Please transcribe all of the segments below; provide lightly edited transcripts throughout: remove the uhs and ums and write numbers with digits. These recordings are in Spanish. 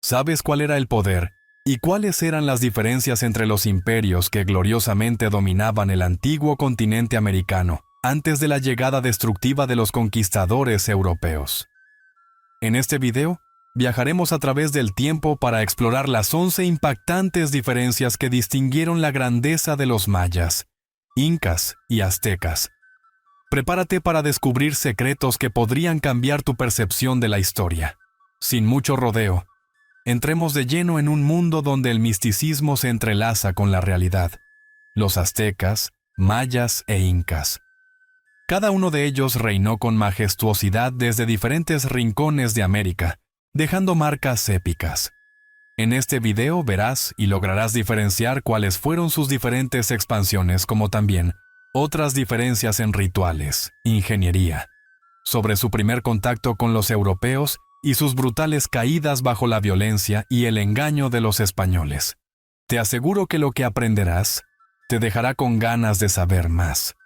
¿Sabes cuál era el poder y cuáles eran las diferencias entre los imperios que gloriosamente dominaban el antiguo continente americano antes de la llegada destructiva de los conquistadores europeos? En este video, viajaremos a través del tiempo para explorar las 11 impactantes diferencias que distinguieron la grandeza de los mayas, incas y aztecas. Prepárate para descubrir secretos que podrían cambiar tu percepción de la historia. Sin mucho rodeo, entremos de lleno en un mundo donde el misticismo se entrelaza con la realidad. Los aztecas, mayas e incas. Cada uno de ellos reinó con majestuosidad desde diferentes rincones de América, dejando marcas épicas. En este video verás y lograrás diferenciar cuáles fueron sus diferentes expansiones, como también otras diferencias en rituales, ingeniería, sobre su primer contacto con los europeos y sus brutales caídas bajo la violencia y el engaño de los españoles. Te aseguro que lo que aprenderás te dejará con ganas de saber más.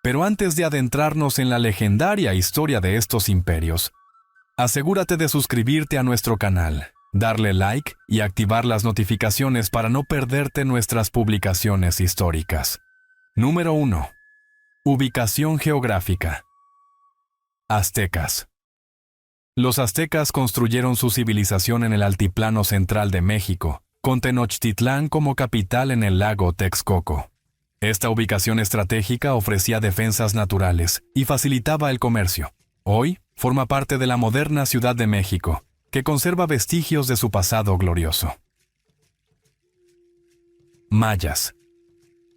Pero antes de adentrarnos en la legendaria historia de estos imperios, asegúrate de suscribirte a nuestro canal, darle like y activar las notificaciones para no perderte nuestras publicaciones históricas. Número 1. Ubicación geográfica. Aztecas. Los aztecas construyeron su civilización en el altiplano central de México, con Tenochtitlán como capital en el lago Texcoco. Esta ubicación estratégica ofrecía defensas naturales y facilitaba el comercio. Hoy forma parte de la moderna Ciudad de México, que conserva vestigios de su pasado glorioso. Mayas.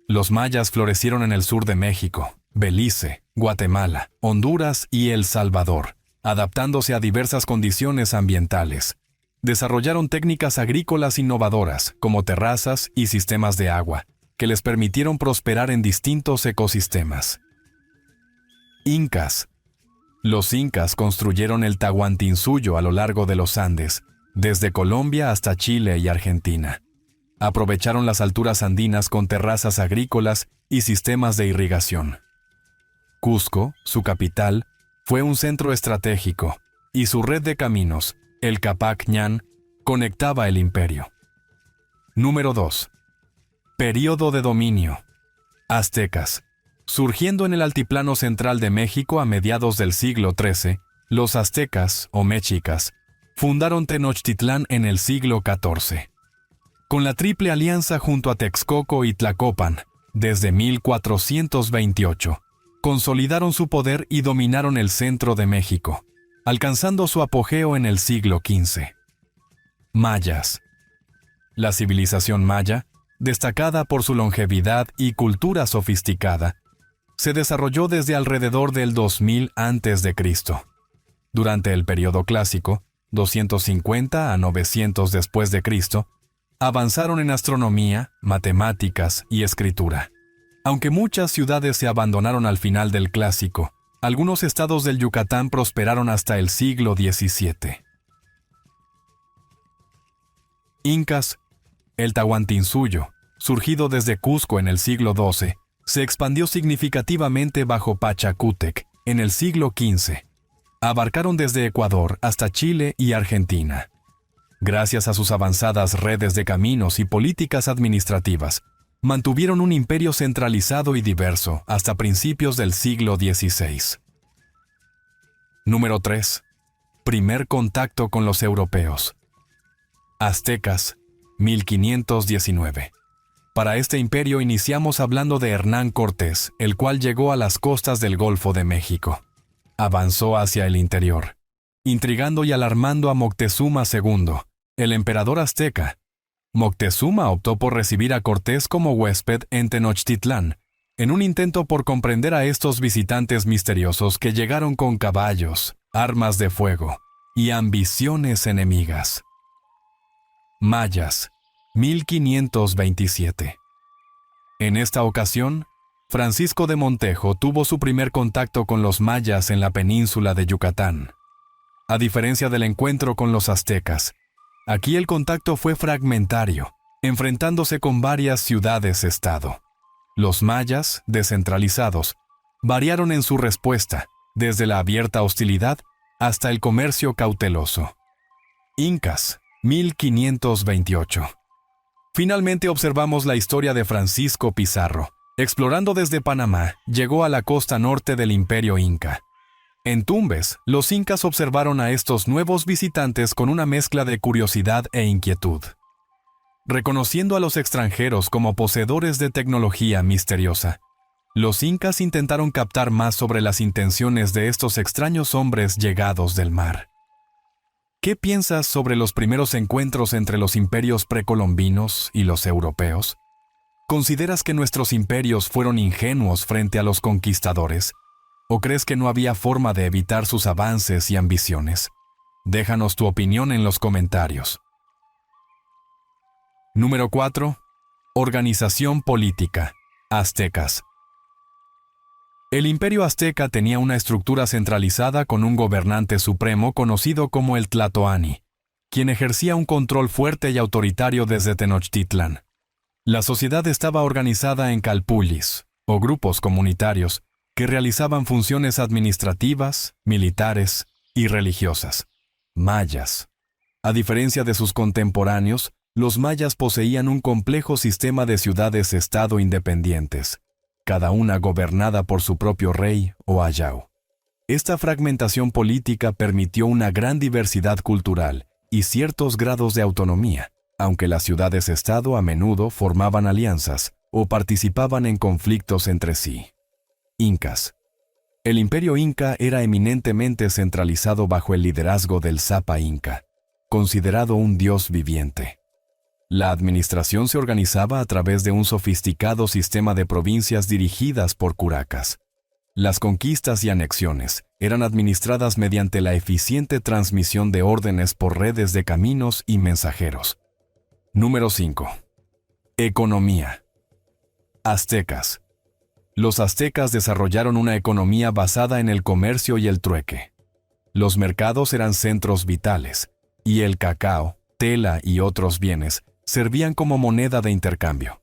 Los mayas florecieron en el sur de México, Belice, Guatemala, Honduras y El Salvador, adaptándose a diversas condiciones ambientales. Desarrollaron técnicas agrícolas innovadoras, como terrazas y sistemas de agua, que les permitieron prosperar en distintos ecosistemas. Incas. Los incas construyeron el Tahuantinsuyo a lo largo de los Andes, desde Colombia hasta Chile y Argentina. Aprovecharon las alturas andinas con terrazas agrícolas y sistemas de irrigación. Cusco, su capital, fue un centro estratégico, y su red de caminos, el Capac Ñan, conectaba el imperio. Número 2. Período de dominio. Aztecas. Surgiendo en el altiplano central de México a mediados del siglo XIII, los aztecas, o mexicas, fundaron Tenochtitlán en el siglo XIV. Con la Triple Alianza junto a Texcoco y Tlacopan, desde 1428, consolidaron su poder y dominaron el centro de México, alcanzando su apogeo en el siglo XV. Mayas. La civilización maya, destacada por su longevidad y cultura sofisticada, se desarrolló desde alrededor del 2000 a.C. Durante el período clásico, 250 a 900 después de Cristo, avanzaron en astronomía, matemáticas y escritura. Aunque muchas ciudades se abandonaron al final del clásico, algunos estados del Yucatán prosperaron hasta el siglo XVII. Incas. El Tahuantinsuyo, surgido desde Cusco en el siglo XII, se expandió significativamente bajo Pachacútec en el siglo XV. Abarcaron desde Ecuador hasta Chile y Argentina. Gracias a sus avanzadas redes de caminos y políticas administrativas, mantuvieron un imperio centralizado y diverso hasta principios del siglo XVI. Número 3. Primer contacto con los europeos. Aztecas, 1519. Para este imperio iniciamos hablando de Hernán Cortés, el cual llegó a las costas del Golfo de México. Avanzó hacia el interior, intrigando y alarmando a Moctezuma II, el emperador azteca. Moctezuma optó por recibir a Cortés como huésped en Tenochtitlán, en un intento por comprender a estos visitantes misteriosos que llegaron con caballos, armas de fuego y ambiciones enemigas. Mayas, 1527. En esta ocasión, Francisco de Montejo tuvo su primer contacto con los mayas en la península de Yucatán. A diferencia del encuentro con los aztecas, aquí el contacto fue fragmentario, enfrentándose con varias ciudades-estado. Los mayas, descentralizados, variaron en su respuesta, desde la abierta hostilidad hasta el comercio cauteloso. Incas. 1528. Finalmente observamos la historia de Francisco Pizarro. Explorando desde Panamá, llegó a la costa norte del Imperio Inca. En Tumbes, los incas observaron a estos nuevos visitantes con una mezcla de curiosidad e inquietud. Reconociendo a los extranjeros como poseedores de tecnología misteriosa, los incas intentaron captar más sobre las intenciones de estos extraños hombres llegados del mar. ¿Qué piensas sobre los primeros encuentros entre los imperios precolombinos y los europeos? ¿Consideras que nuestros imperios fueron ingenuos frente a los conquistadores? ¿O crees que no había forma de evitar sus avances y ambiciones? Déjanos tu opinión en los comentarios. Número 4. Organización política. Aztecas. El imperio azteca tenía una estructura centralizada con un gobernante supremo conocido como el Tlatoani, quien ejercía un control fuerte y autoritario desde Tenochtitlán. La sociedad estaba organizada en calpullis, o grupos comunitarios, que realizaban funciones administrativas, militares y religiosas. Mayas. A diferencia de sus contemporáneos, los mayas poseían un complejo sistema de ciudades-estado independientes, cada una gobernada por su propio rey o ayau. Esta fragmentación política permitió una gran diversidad cultural y ciertos grados de autonomía, aunque las ciudades-estado a menudo formaban alianzas o participaban en conflictos entre sí. Incas. El imperio inca era eminentemente centralizado bajo el liderazgo del Zapa Inca, considerado un dios viviente. La administración se organizaba a través de un sofisticado sistema de provincias dirigidas por curacas. Las conquistas y anexiones eran administradas mediante la eficiente transmisión de órdenes por redes de caminos y mensajeros. Número 5. Economía. Aztecas. Los aztecas desarrollaron una economía basada en el comercio y el trueque. Los mercados eran centros vitales, y el cacao, tela y otros bienes servían como moneda de intercambio.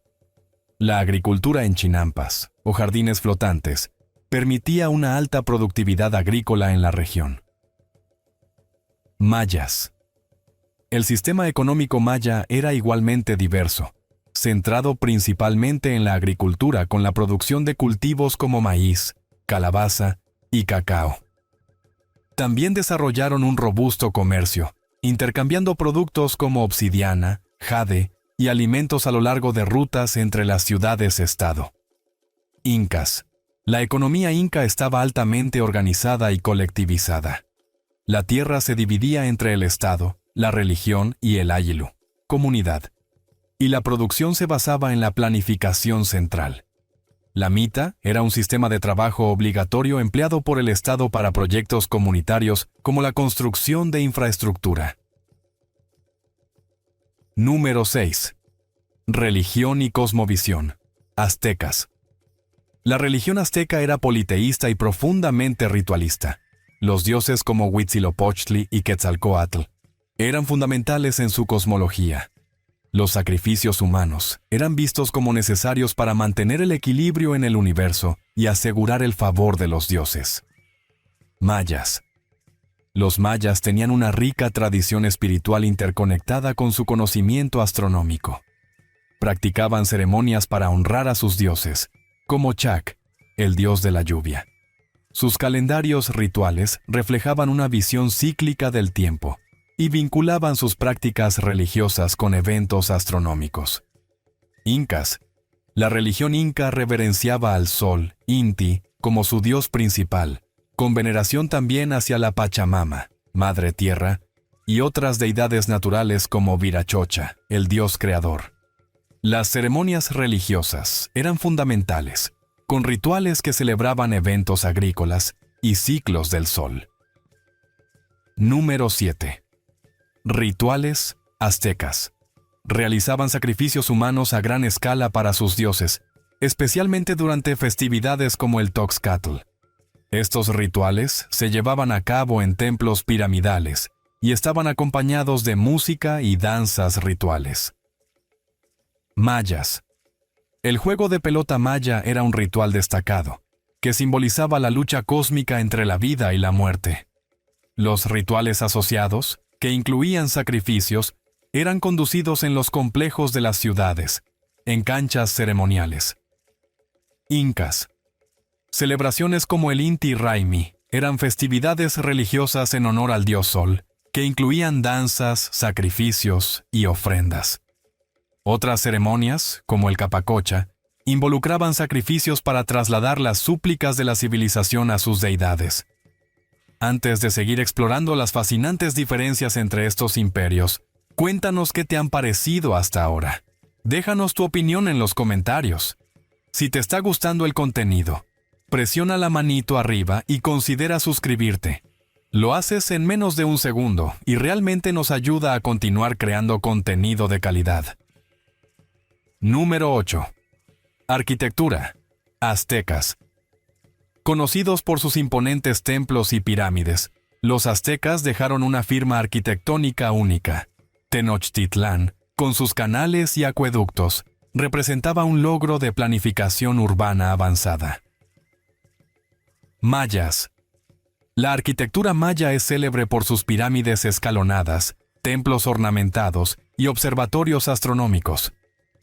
La agricultura en chinampas, o jardines flotantes, permitía una alta productividad agrícola en la región. Mayas. El sistema económico maya era igualmente diverso, centrado principalmente en la agricultura con la producción de cultivos como maíz, calabaza y cacao. También desarrollaron un robusto comercio, intercambiando productos como obsidiana, jade y alimentos a lo largo de rutas entre las ciudades-estado. Incas. La economía inca estaba altamente organizada y colectivizada. La tierra se dividía entre el estado, la religión y el ayllu, comunidad, y la producción se basaba en la planificación central. La mita era un sistema de trabajo obligatorio empleado por el Estado para proyectos comunitarios como la construcción de infraestructura. Número 6. Religión y cosmovisión. Aztecas. La religión azteca era politeísta y profundamente ritualista. Los dioses como Huitzilopochtli y Quetzalcóatl eran fundamentales en su cosmología. Los sacrificios humanos eran vistos como necesarios para mantener el equilibrio en el universo y asegurar el favor de los dioses. Mayas. Los mayas tenían una rica tradición espiritual interconectada con su conocimiento astronómico. Practicaban ceremonias para honrar a sus dioses, como Chac, el dios de la lluvia. Sus calendarios rituales reflejaban una visión cíclica del tiempo y vinculaban sus prácticas religiosas con eventos astronómicos. Incas. La religión inca reverenciaba al sol, Inti, como su dios principal, con veneración también hacia la Pachamama, Madre Tierra, y otras deidades naturales como Viracocha, el dios creador. Las ceremonias religiosas eran fundamentales, con rituales que celebraban eventos agrícolas y ciclos del sol. Número 7. Rituales aztecas. Realizaban sacrificios humanos a gran escala para sus dioses, especialmente durante festividades como el Toxcatl. Estos rituales se llevaban a cabo en templos piramidales y estaban acompañados de música y danzas rituales. Mayas. El juego de pelota maya era un ritual destacado, que simbolizaba la lucha cósmica entre la vida y la muerte. Los rituales asociados, que incluían sacrificios, eran conducidos en los complejos de las ciudades, en canchas ceremoniales. Incas. Celebraciones como el Inti Raymi eran festividades religiosas en honor al dios Sol, que incluían danzas, sacrificios y ofrendas. Otras ceremonias, como el Capacocha, involucraban sacrificios para trasladar las súplicas de la civilización a sus deidades. Antes de seguir explorando las fascinantes diferencias entre estos imperios, cuéntanos qué te han parecido hasta ahora. Déjanos tu opinión en los comentarios. Si te está gustando el contenido, presiona la manito arriba y considera suscribirte. Lo haces en menos de un segundo y realmente nos ayuda a continuar creando contenido de calidad. Número 8. Arquitectura. Aztecas. Conocidos por sus imponentes templos y pirámides, los aztecas dejaron una firma arquitectónica única. Tenochtitlán, con sus canales y acueductos, representaba un logro de planificación urbana avanzada. Mayas. La arquitectura maya es célebre por sus pirámides escalonadas, templos ornamentados y observatorios astronómicos.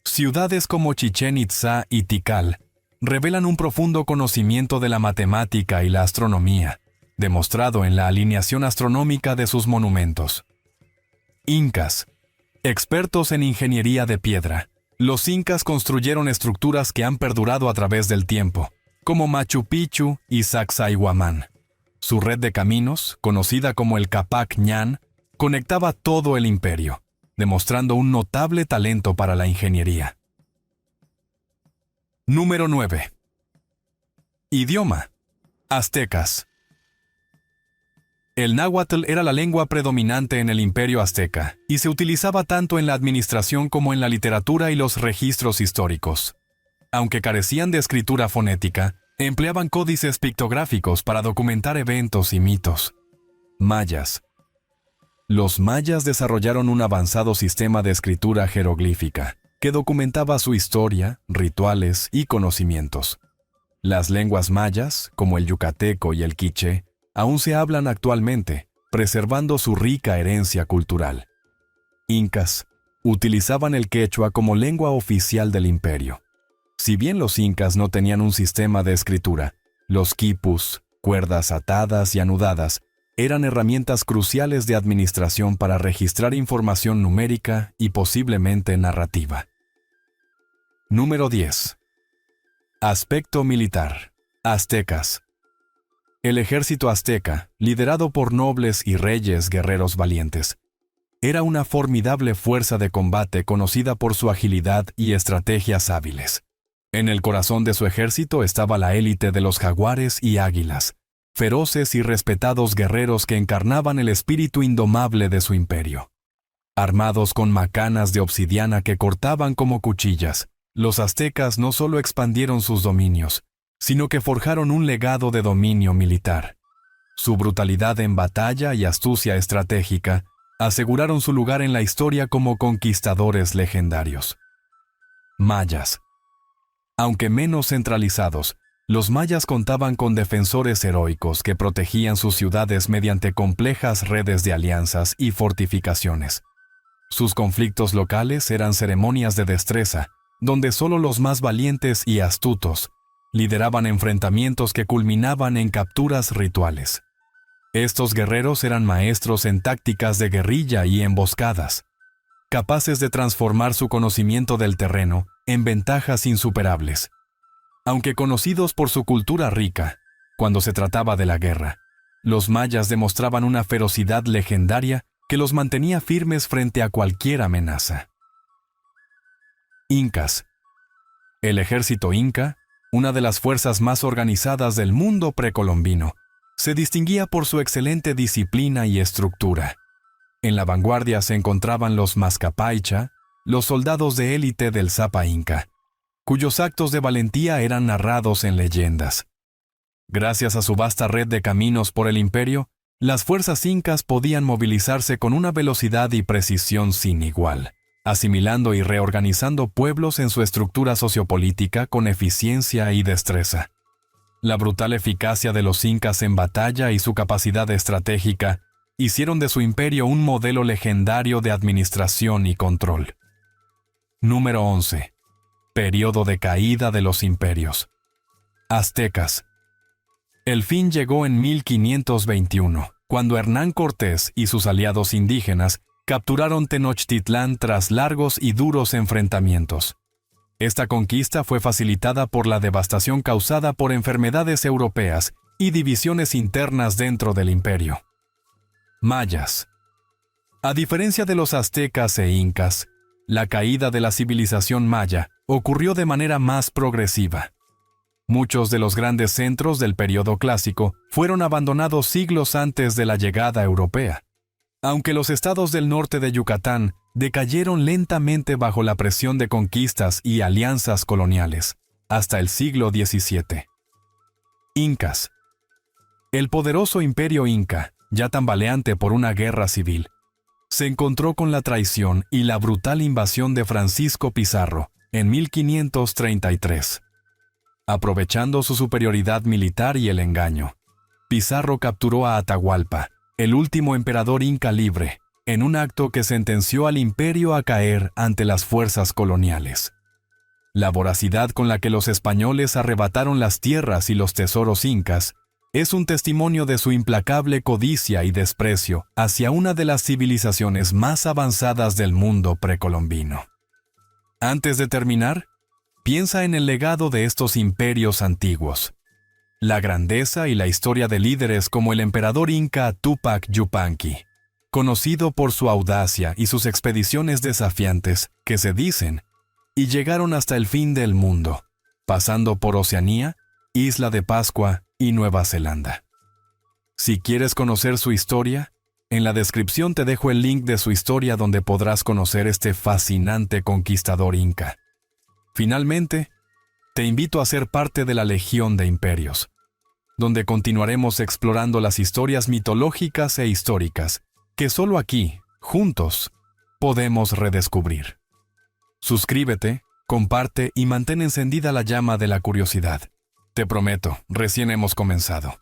Ciudades como Chichén Itzá y Tikal revelan un profundo conocimiento de la matemática y la astronomía, demostrado en la alineación astronómica de sus monumentos. Incas. Expertos en ingeniería de piedra, los incas construyeron estructuras que han perdurado a través del tiempo, como Machu Picchu y Sacsayhuamán. Su red de caminos, conocida como el Capac Ñan, conectaba todo el imperio, demostrando un notable talento para la ingeniería. Número 9. Idioma. Aztecas. El náhuatl era la lengua predominante en el imperio azteca y se utilizaba tanto en la administración como en la literatura y los registros históricos. Aunque carecían de escritura fonética, empleaban códices pictográficos para documentar eventos y mitos. Mayas. Los mayas desarrollaron un avanzado sistema de escritura jeroglífica que documentaba su historia, rituales y conocimientos. Las lenguas mayas, como el yucateco y el quiché, aún se hablan actualmente, preservando su rica herencia cultural. Incas. Utilizaban el quechua como lengua oficial del imperio. Si bien los incas no tenían un sistema de escritura, los quipus, cuerdas atadas y anudadas, eran herramientas cruciales de administración para registrar información numérica y posiblemente narrativa. Número 10. Aspecto militar. Aztecas. El ejército azteca, liderado por nobles y reyes guerreros valientes, era una formidable fuerza de combate conocida por su agilidad y estrategias hábiles. En el corazón de su ejército estaba la élite de los jaguares y águilas, feroces y respetados guerreros que encarnaban el espíritu indomable de su imperio. Armados con macanas de obsidiana que cortaban como cuchillas, los aztecas no solo expandieron sus dominios, sino que forjaron un legado de dominio militar. Su brutalidad en batalla y astucia estratégica aseguraron su lugar en la historia como conquistadores legendarios. Mayas. Aunque menos centralizados, los mayas contaban con defensores heroicos que protegían sus ciudades mediante complejas redes de alianzas y fortificaciones. Sus conflictos locales eran ceremonias de destreza, donde solo los más valientes y astutos lideraban enfrentamientos que culminaban en capturas rituales. Estos guerreros eran maestros en tácticas de guerrilla y emboscadas, capaces de transformar su conocimiento del terreno en ventajas insuperables. Aunque conocidos por su cultura rica, cuando se trataba de la guerra, los mayas demostraban una ferocidad legendaria que los mantenía firmes frente a cualquier amenaza. Incas. El ejército inca, una de las fuerzas más organizadas del mundo precolombino, se distinguía por su excelente disciplina y estructura. En la vanguardia se encontraban los Mascapaicha, los soldados de élite del Zapa Inca, cuyos actos de valentía eran narrados en leyendas. Gracias a su vasta red de caminos por el imperio, las fuerzas incas podían movilizarse con una velocidad y precisión sin igual, asimilando y reorganizando pueblos en su estructura sociopolítica con eficiencia y destreza. La brutal eficacia de los incas en batalla y su capacidad estratégica hicieron de su imperio un modelo legendario de administración y control. Número 11. Período de caída de los imperios. Aztecas. El fin llegó en 1521, cuando Hernán Cortés y sus aliados indígenas capturaron Tenochtitlán tras largos y duros enfrentamientos. Esta conquista fue facilitada por la devastación causada por enfermedades europeas y divisiones internas dentro del imperio. Mayas. A diferencia de los aztecas e incas, la caída de la civilización maya ocurrió de manera más progresiva. Muchos de los grandes centros del período clásico fueron abandonados siglos antes de la llegada europea, aunque los estados del norte de Yucatán decayeron lentamente bajo la presión de conquistas y alianzas coloniales, hasta el siglo XVII. Incas. El poderoso imperio inca, ya tambaleante por una guerra civil, se encontró con la traición y la brutal invasión de Francisco Pizarro en 1533. Aprovechando su superioridad militar y el engaño, Pizarro capturó a Atahualpa, el último emperador inca libre, en un acto que sentenció al imperio a caer ante las fuerzas coloniales. La voracidad con la que los españoles arrebataron las tierras y los tesoros incas es un testimonio de su implacable codicia y desprecio hacia una de las civilizaciones más avanzadas del mundo precolombino. Antes de terminar, piensa en el legado de estos imperios antiguos. La grandeza y la historia de líderes como el emperador inca Túpac Yupanqui, conocido por su audacia y sus expediciones desafiantes que se dicen, y llegaron hasta el fin del mundo, pasando por Oceanía, Isla de Pascua y Nueva Zelanda. Si quieres conocer su historia, en la descripción te dejo el link de su historia donde podrás conocer este fascinante conquistador inca. Finalmente, te invito a ser parte de la Legión de Imperios, donde continuaremos explorando las historias mitológicas e históricas que solo aquí, juntos, podemos redescubrir. Suscríbete, comparte y mantén encendida la llama de la curiosidad. Te prometo, recién hemos comenzado.